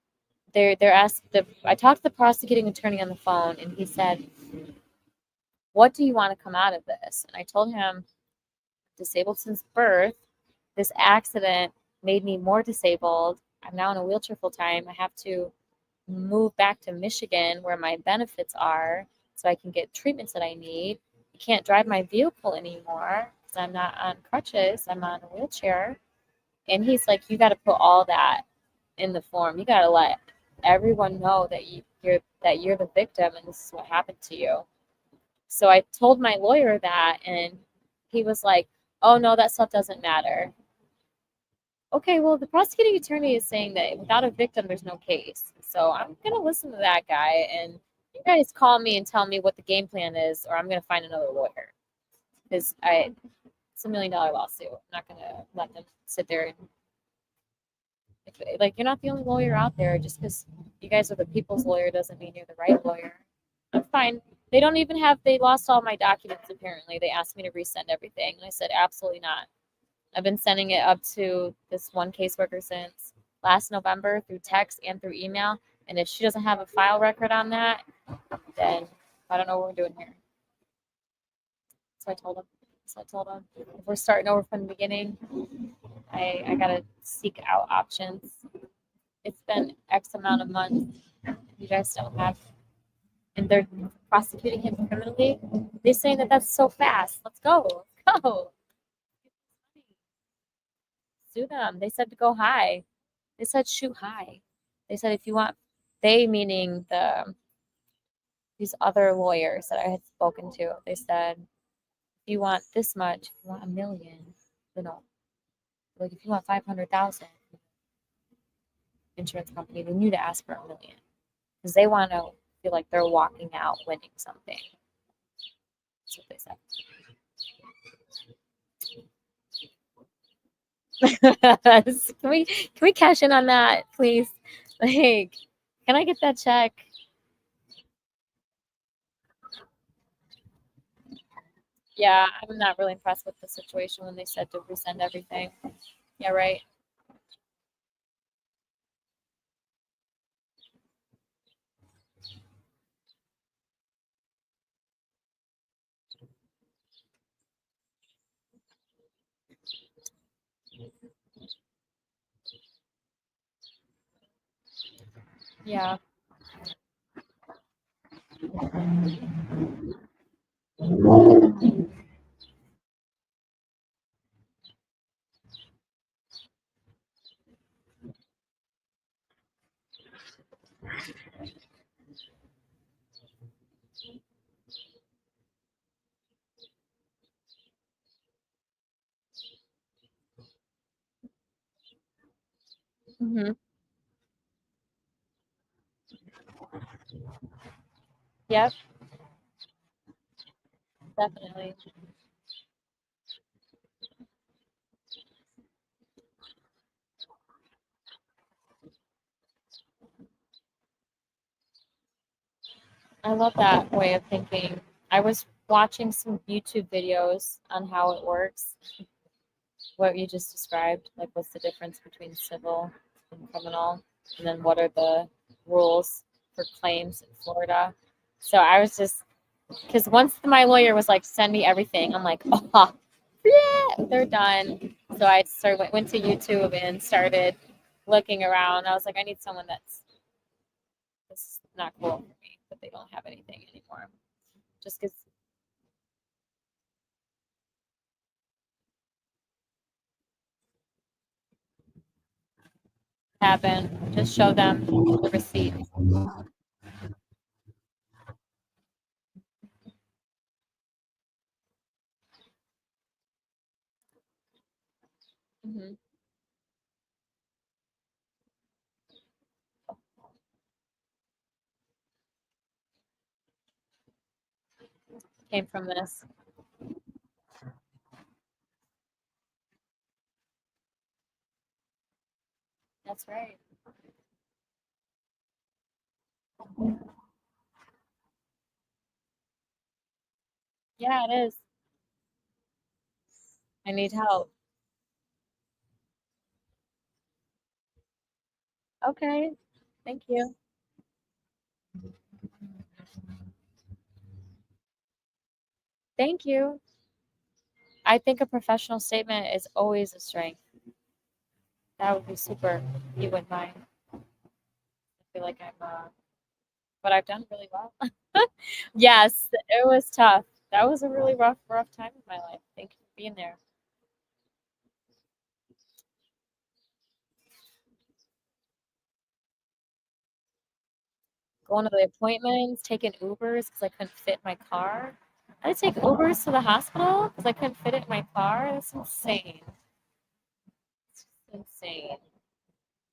They're asked I talked to the prosecuting attorney on the phone, and he said, "What do you want to come out of this?" And I told him, "Disabled since birth. This accident made me more disabled. I'm now in a wheelchair full time. I have to move back to Michigan where my benefits are so I can get treatments that I need. I can't drive my vehicle anymore because I'm not on crutches. I'm on a wheelchair." And he's like, "You got to put all that in the form. You got to let everyone know that you're the victim and this is what happened to you." So I told my lawyer that, and he was like, "Oh no, that stuff doesn't matter." Okay, well, the prosecuting attorney is saying that without a victim, there's no case. So I'm going to listen to that guy, and you guys call me and tell me what the game plan is, or I'm going to find another lawyer. Because it's $1 million lawsuit. I'm not going to let them sit there and, like, you're not the only lawyer out there. Just because you guys are the people's lawyer doesn't mean you're the right lawyer. I'm fine. They lost all my documents apparently. They asked me to resend everything. And I said, absolutely not. I've been sending it up to this one caseworker since last November through text and through email. And if she doesn't have a file record on that, then I don't know what we're doing here. So I told him, if we're starting over from the beginning, I gotta seek out options. It's been X amount of months. You guys don't have, and they're prosecuting him criminally. They're saying that that's so fast. Let's go. Let's go. Sue them. They said to go high. They said shoot high. They said if you want, they meaning these other lawyers that I had spoken to. They said if you want this much, if you want $1 million, you know, like if you want 500,000, insurance company, they need to ask for $1 million because they want to feel like they're walking out winning something. That's what they said. Can we cash in on that, please? Like, can I get that check? Yeah, I'm not really impressed with the situation when they said to resend everything. Yeah, right. Yeah. Hmm. Yep, definitely. I love that way of thinking. I was watching some YouTube videos on how it works, what you just described, like what's the difference between civil and criminal, and then what are the rules for claims in Florida. So I was just, because once my lawyer was like, send me everything, I'm like, oh, yeah, they're done. So I started went to YouTube and started looking around. I was like, I need someone this is not cool for me, but they don't have anything anymore. Just because happen, just show them the receipt. Hmm. Came from this. That's right. Yeah, it is. I need help. Okay. Thank you. Thank you. I think a professional statement is always a strength. That would be super. You wouldn't mind. I feel like but I've done really well. Yes, it was tough. That was a really rough time in my life. Thank you for being there. Going to the appointments, taking Ubers because I couldn't fit in my car. I had to take Ubers to the hospital because I couldn't fit it in my car. That's insane. It's insane.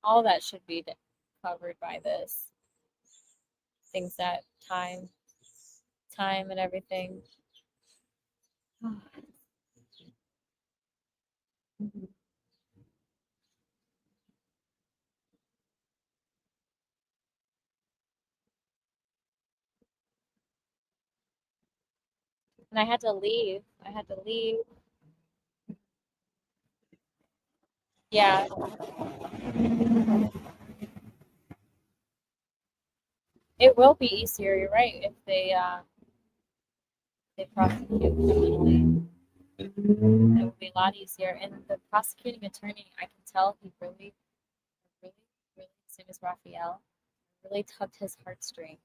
All that should be covered by this. Things that time and everything. Mhm. And I had to leave. I had to leave. Yeah, it will be easier. You're right. If they prosecute criminally, it will be a lot easier. And the prosecuting attorney, I can tell he really, really, his name is Raphael, really tugged his heartstring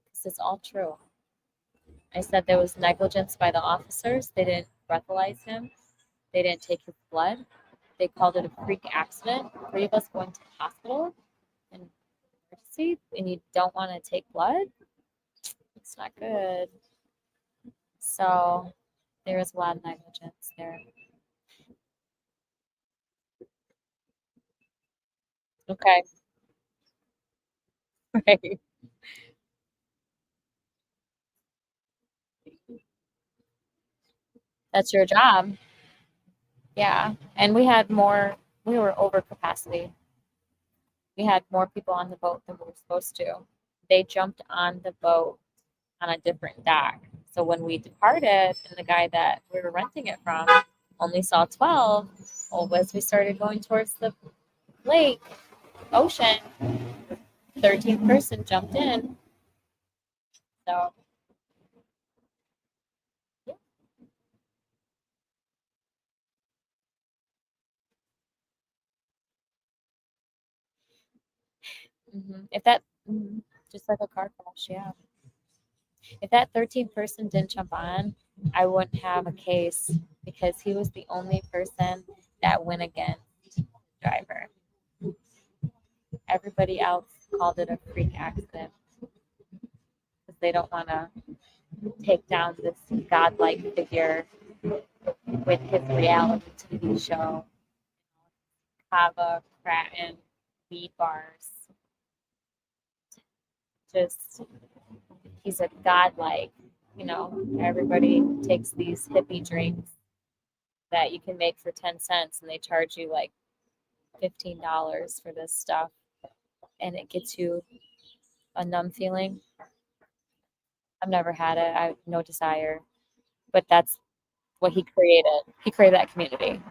because it's all true. I said there was negligence by the officers. They didn't breathalyze him. They didn't take his blood. They called it a freak accident. Three of us going to the hospital in emergency, and you don't want to take blood. It's not good. So there was a lot of negligence there. Okay, right. That's your job. Yeah. And we were over capacity. We had more people on the boat than we were supposed to. They jumped on the boat on a different dock. So when we departed, and the guy that we were renting it from only saw 12, well, as we started going towards the lake, ocean, 13th person jumped in. So, yeah. If that, just like a car crash, yeah. If that 13th person didn't jump on, I wouldn't have a case because he was the only person that went against the driver. Everybody else called it a freak accident because they don't want to take down this godlike figure with his reality TV show, Kava, Kraton, weed bars. Just, he's a godlike, everybody takes these hippie drinks that you can make for 10 cents and they charge you like $15 for this stuff and it gets you a numb feeling. I've never had it. I have no desire, but that's what he created. He created that community.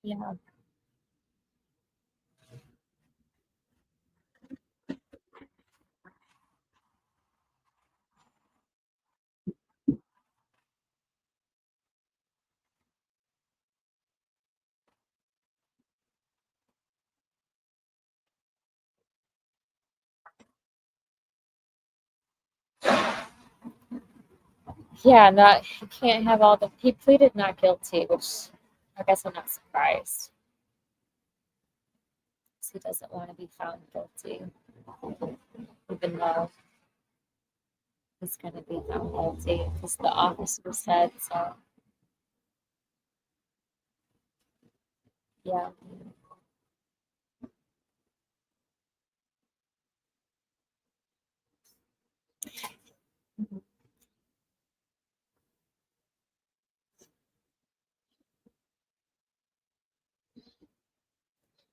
Yeah. Yeah, not he can't have all the he pleaded not guilty, which I guess I'm not surprised. 'Cause he doesn't want to be found guilty, even though he's gonna be found guilty because the officer said so. Yeah. Mhm.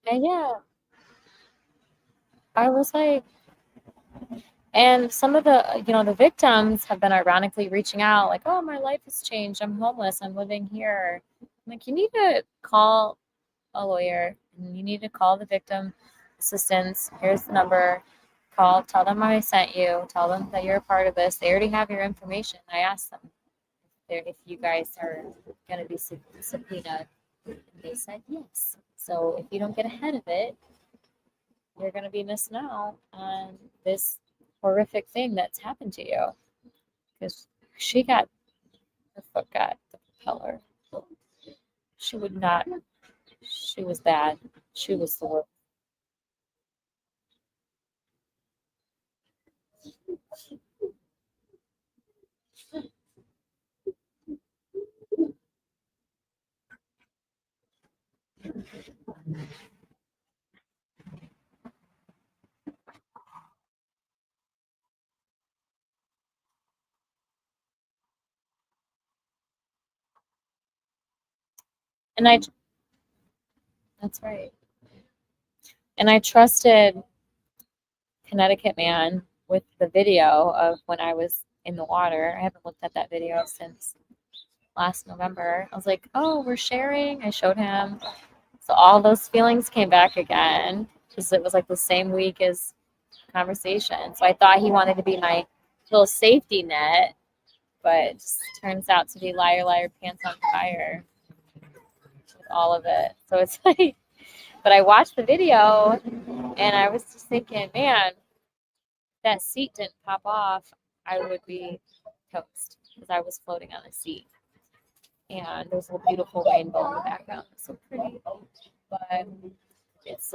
And yeah, I was like, and some of the victims have been ironically reaching out, like, oh, my life has changed. I'm homeless. I'm living here. I'm like, you need to call a lawyer and you need to call the victim assistance. Here's the number. Call, tell them I sent you, tell them that you're a part of this. They already have your information. I asked them if you guys are going to be subpoenaed. And they said yes. So if you don't get ahead of it, you're going to be missing out on this horrific thing that's happened to you. Because her foot got the propeller. She would not, she was bad. She was the worst. And that's right. And I trusted Connecticut Man with the video of when I was in the water. I haven't looked at that video since last November. I was like, oh, we're sharing. I showed him. So all those feelings came back again because it was like the same week as conversation. So I thought he wanted to be my little safety net, but it just turns out to be liar, liar, pants on fire with all of it. So it's like, but I watched the video and I was just thinking, man, that seat didn't pop off, I would be toast because I was floating on the seat. And there's a beautiful rainbow in the background. It's so pretty. But it's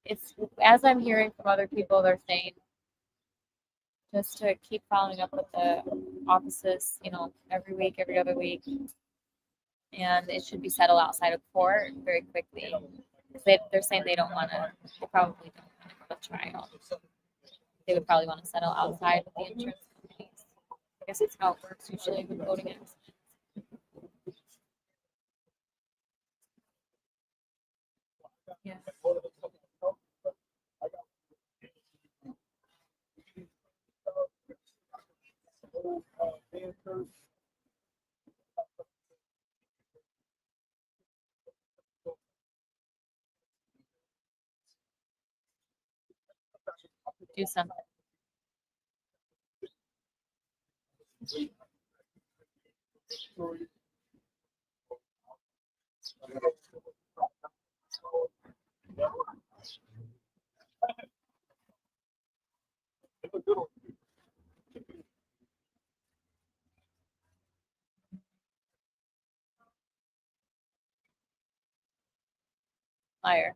it's as I'm hearing from other people, they're saying just to keep following up with the offices, every week, every other week. And it should be settled outside of court very quickly. They're saying they probably don't want to go to trial. They would probably want to settle outside with the insurance companies. I guess that's how it works usually with voting accidents. Yeah. Do something. Liar.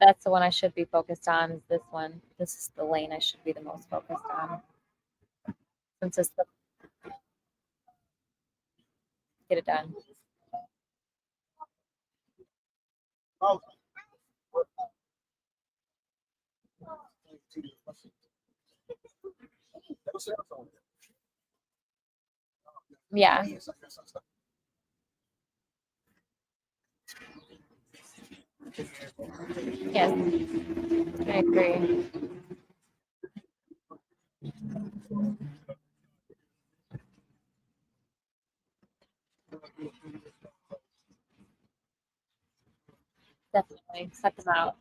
That's the one I should be focused on. Is this one? This is the lane I should be the most focused on. Since it's the get it done. Yeah. Yes, I agree. Definitely set them out.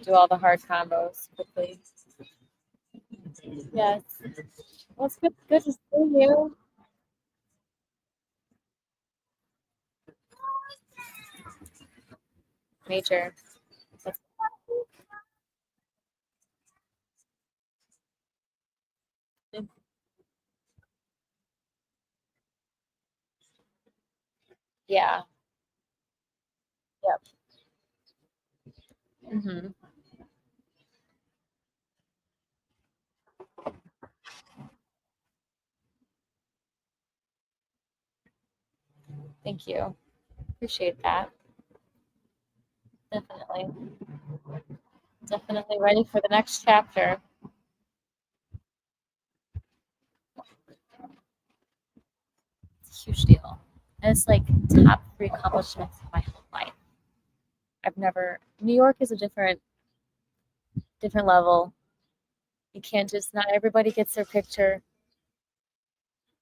Do all the hard combos quickly. Yes. Well, it's good to see you. Major. That's, yeah. Yep. hmm Thank you. Appreciate that. Definitely. Definitely ready for the next chapter. It's a huge deal. And it's like top three accomplishments of my whole life. New York is a different level. You can't not everybody gets their picture.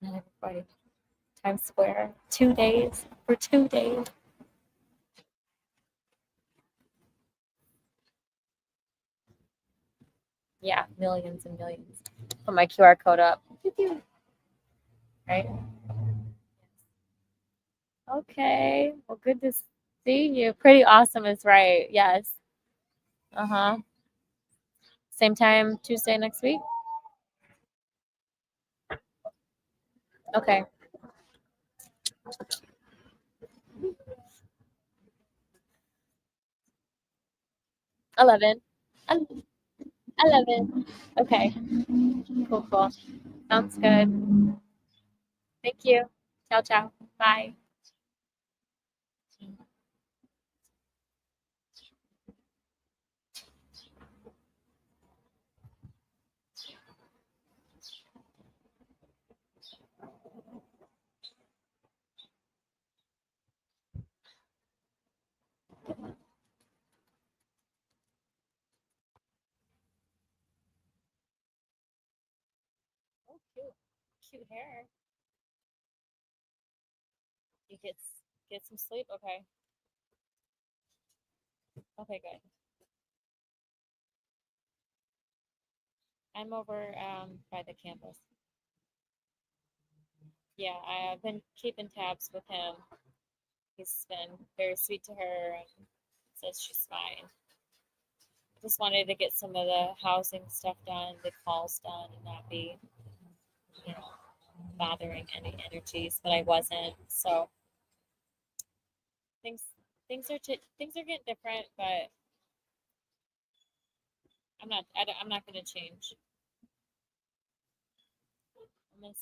Not everybody. Times Square. 2 days. For 2 days. Yeah, millions and millions. Put my QR code up. Right? Okay. Well, good to see you. Pretty awesome is right. Yes. Uh-huh. Same time Tuesday next week? Okay. 11. 11. Okay. Cool, cool. Sounds good. Thank you. Ciao, ciao. Bye. Oh, cute. Cute hair. You get some sleep? Okay. Okay, good. I'm over by the campus. Yeah, I've been keeping tabs with him. He's been very sweet to her and says she's fine. Just wanted to get some of the housing stuff done, the calls done, and not be, you know, bothering any energies, but I wasn't. So things are getting different, but I'm not going to change. Unless,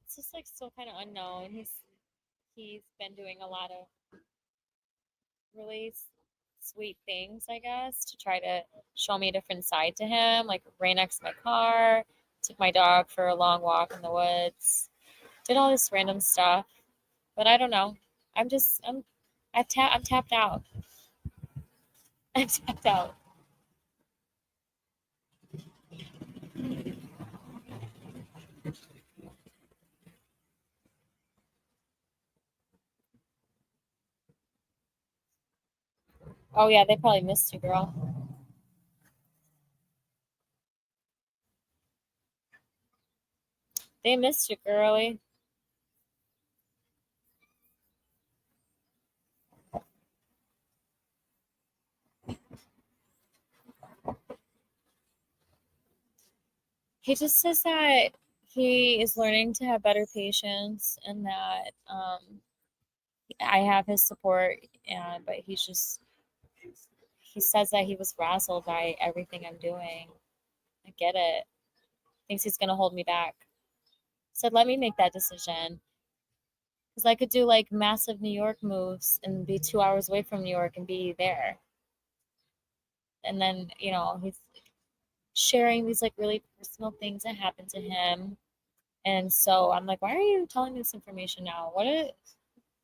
it's just like still kind of unknown. He's been doing a lot of really sweet things, I guess, to try to show me a different side to him. Like ran next to my car, took my dog for a long walk in the woods, did all this random stuff. But I don't know. I'm just I'm tapped out. I'm tapped out. Oh yeah, they probably missed you, girl. They missed you, girly. He just says that he is learning to have better patience and that I have his support, and but he says that he was frazzled by everything I'm doing. I get it. Thinks he's gonna hold me back. Said let me make that decision because I could do like massive New York moves and be 2 hours away from New York and be there. And then he's sharing these like really personal things that happened to him. And so I'm like, why are you telling me this information now?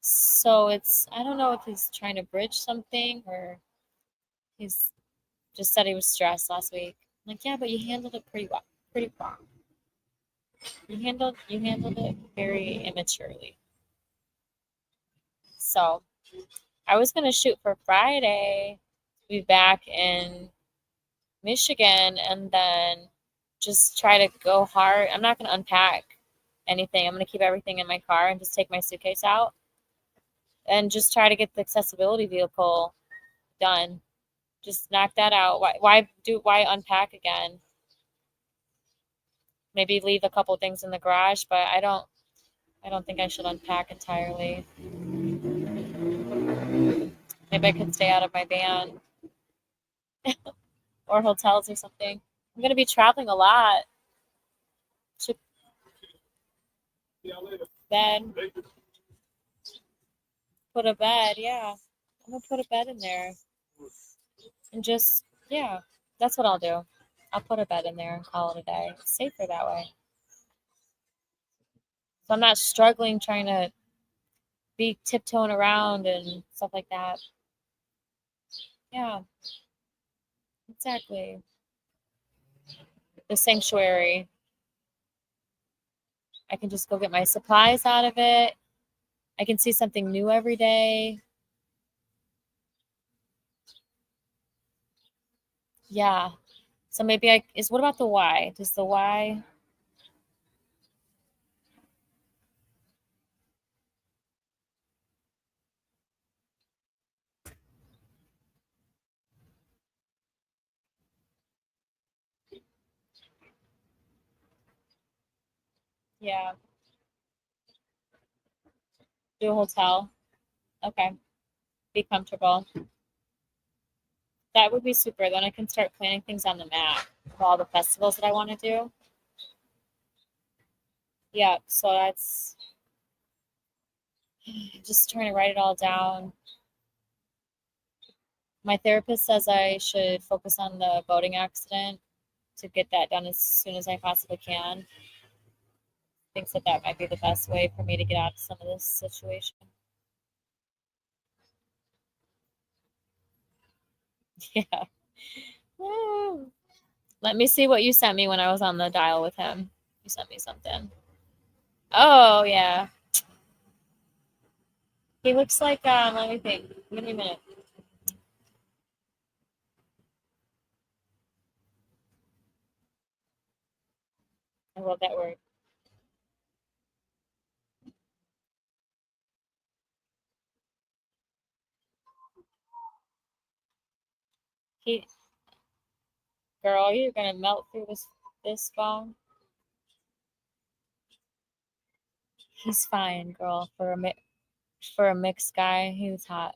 So it's, I don't know if he's trying to bridge something or he's just said he was stressed last week. I'm like, yeah, but you handled it pretty well, pretty well. You handled it very immaturely. So I was gonna shoot for Friday to be back in Michigan and then just try to go hard. I'm not gonna unpack anything. I'm gonna keep everything in my car and just take my suitcase out and just try to get the accessibility vehicle done. Just knock that out. Why unpack again? Maybe leave a couple things in the garage, but I don't think I should unpack entirely. Maybe I could stay out of my van or hotels or something. I'm gonna be traveling a lot. Should bed, put a bed, yeah. I'm gonna put a bed in there and just yeah, that's what I'll do. I'll put a bed in there and call it a day. It's safer that way. So I'm not struggling trying to be tiptoeing around and stuff like that. Yeah, exactly. The sanctuary. I can just go get my supplies out of it. I can see something new every day. Yeah. So maybe what about the why? Does the why? Yeah. Do a hotel. Okay. Be comfortable. That would be super. Then I can start planning things on the map of all the festivals that I want to do. Yeah. So that's just trying to write it all down. My therapist says I should focus on the boating accident to get that done as soon as I possibly can. Thinks that that might be the best way for me to get out of some of this situation. Yeah. Woo. Let me see what you sent me when I was on the dial with him. You sent me something. Oh yeah. He looks like let me think. Give me a minute. I love that word. He girl, you're gonna melt through this phone. He's fine, girl. For a mixed guy, he was hot.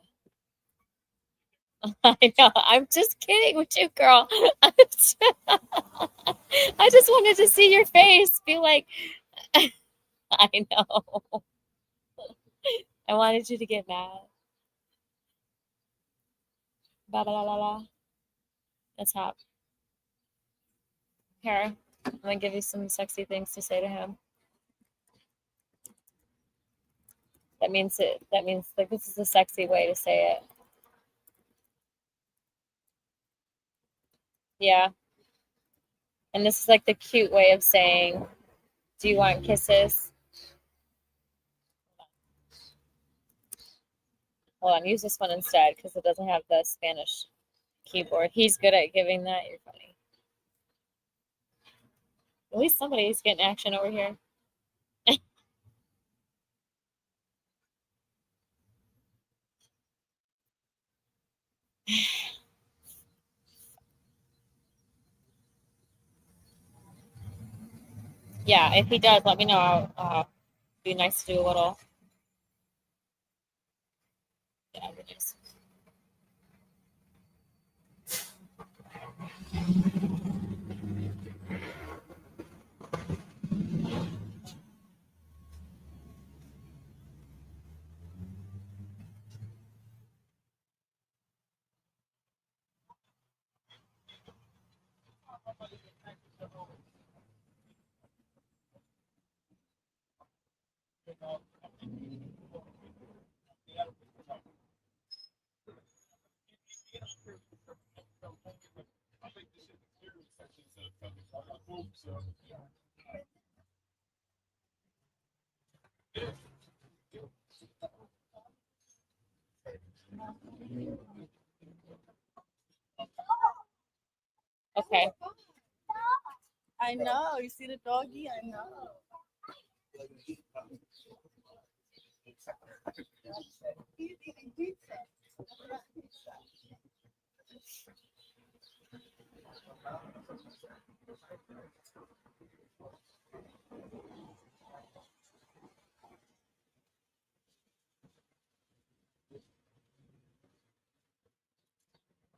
I know. I'm just kidding with you, girl. I just wanted to see your face. Be like, I know. I wanted you to get mad. Ba ba la la la. That's hot. Here, I'm gonna give you some sexy things to say to him. That means like this is a sexy way to say it. Yeah. And this is like the cute way of saying, do you want kisses? Hold on, use this one instead because it doesn't have the Spanish keyboard. He's good at giving that. You're funny. At least somebody's getting action over here. Yeah, if he does, let me know. Be nice to do a little. Yeah, nice. Okay. I know. You see the doggy? I know. He's eating pizza.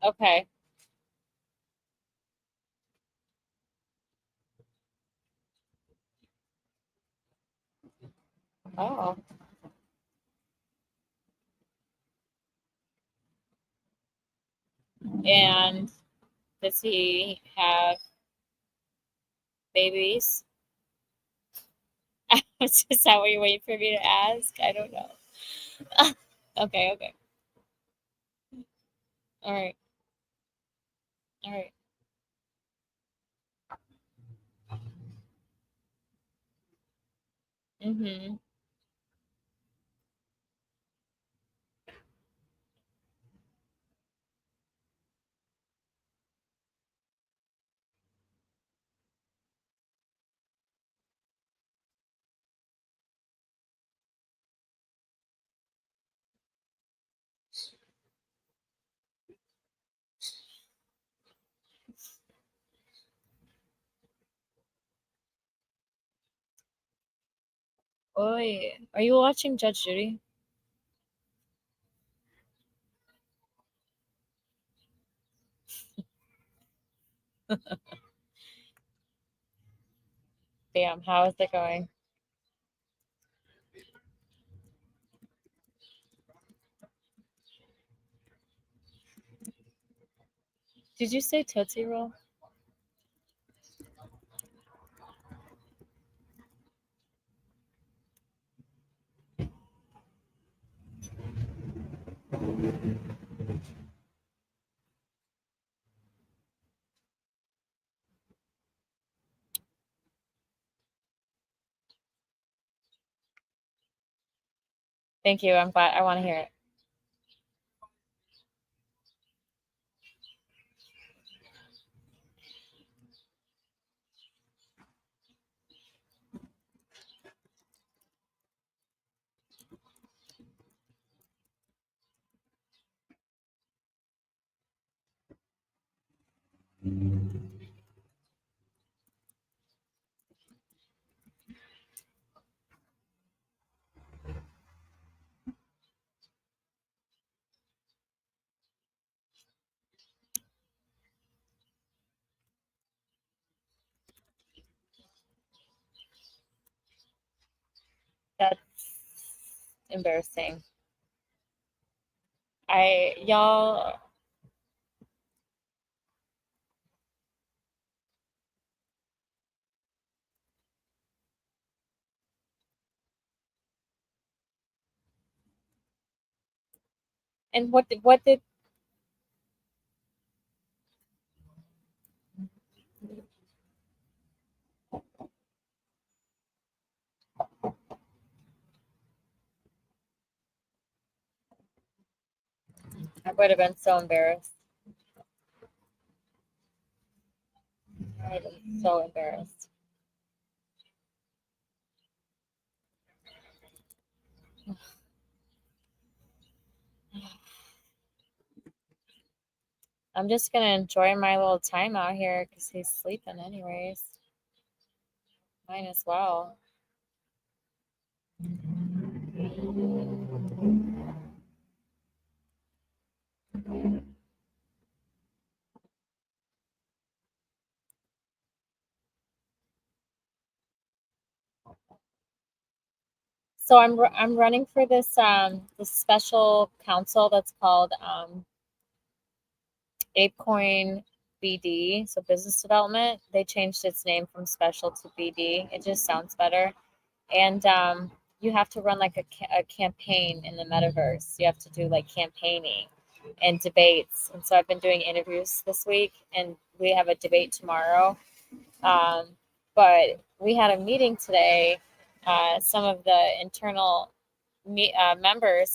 Okay. Oh. And does he have babies? Is that what you're waiting for me to ask? I don't know. Okay, okay. All right. All right. Mm-hmm. Oi, are you watching Judge Judy? Damn, how is it going? Did you say Tootsie Roll? Thank you. I'm glad. I want to hear it. embarrassing. Y'all. And what did I would have been so embarrassed. I would have been so embarrassed. I'm just gonna enjoy my little time out here because he's sleeping anyways. Might as well. So I'm running for this special council that's called ApeCoin BD, so business development. They changed its name from special to BD. It just sounds better. And you have to run like a campaign in the metaverse. You have to do like campaigning and debates. And so I've been doing interviews this week, and we have a debate tomorrow. But we had a meeting today. Some of the internal members